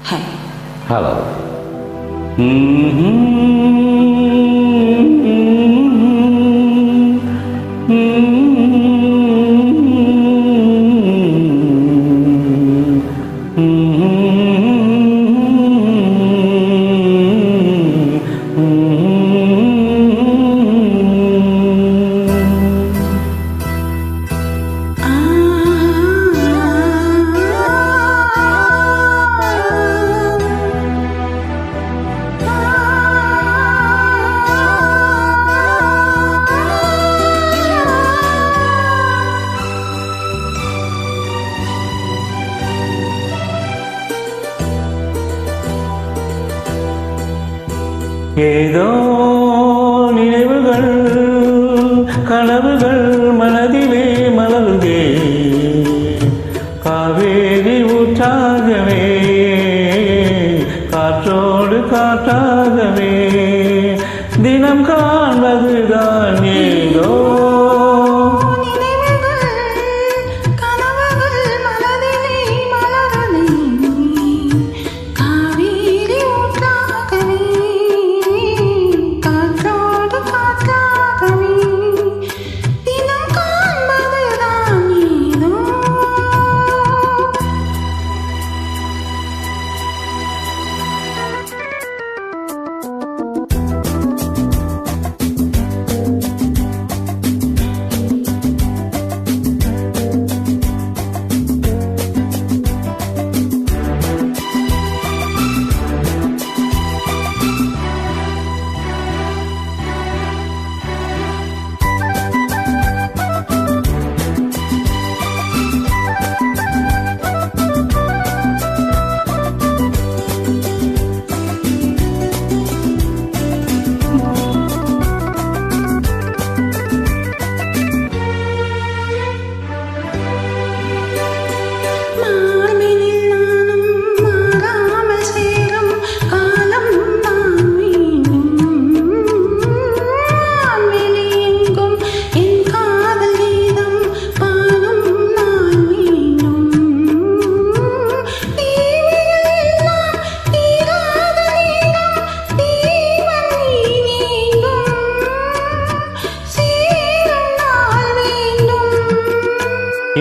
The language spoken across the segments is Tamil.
Hey. Hello. ஏதோ நினைவுகள் கனவுகள் மனதிலே மலருதே காவேரி ஊற்றாகவே காற்றோடு காற்றாகவே தினம் காண்பதுதான் ஏதோ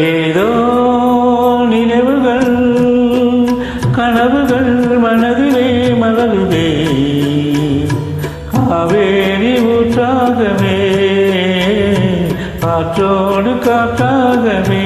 ஏதோ நினைவுகள் கனவுகள் மனதிலே மலருதே காவேரி ஊற்றாகவே காற்றோடு காற்றாகவே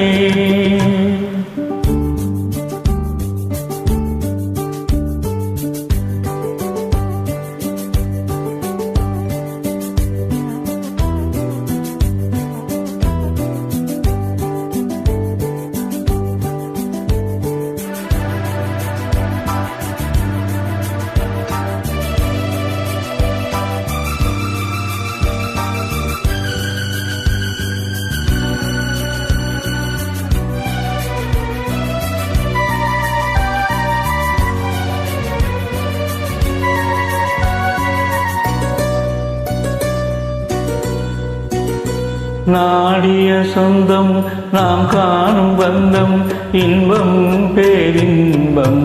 நாடிய சொந்தம் நாம் காணும் பந்தம் இன்பம் பேரின்பம்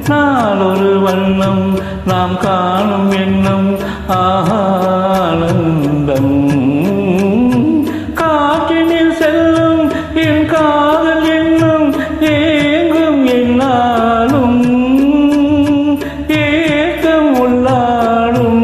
நாளொரு வண்ணம் நாம் காணும் எண்ணம் ஆனந்தம் காற்றினில் செல்லும் என் காதல் எண்ணம் ஏங்கும் என்னாலும் ஏக்கம் உள்ளாடும்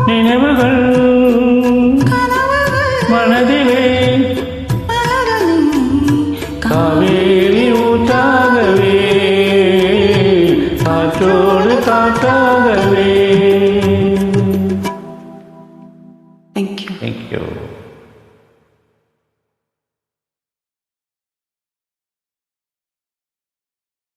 நினைவுகள் மனதிலே காவேரி ஊற்றாகவே காற்றோடு காற்றாகவே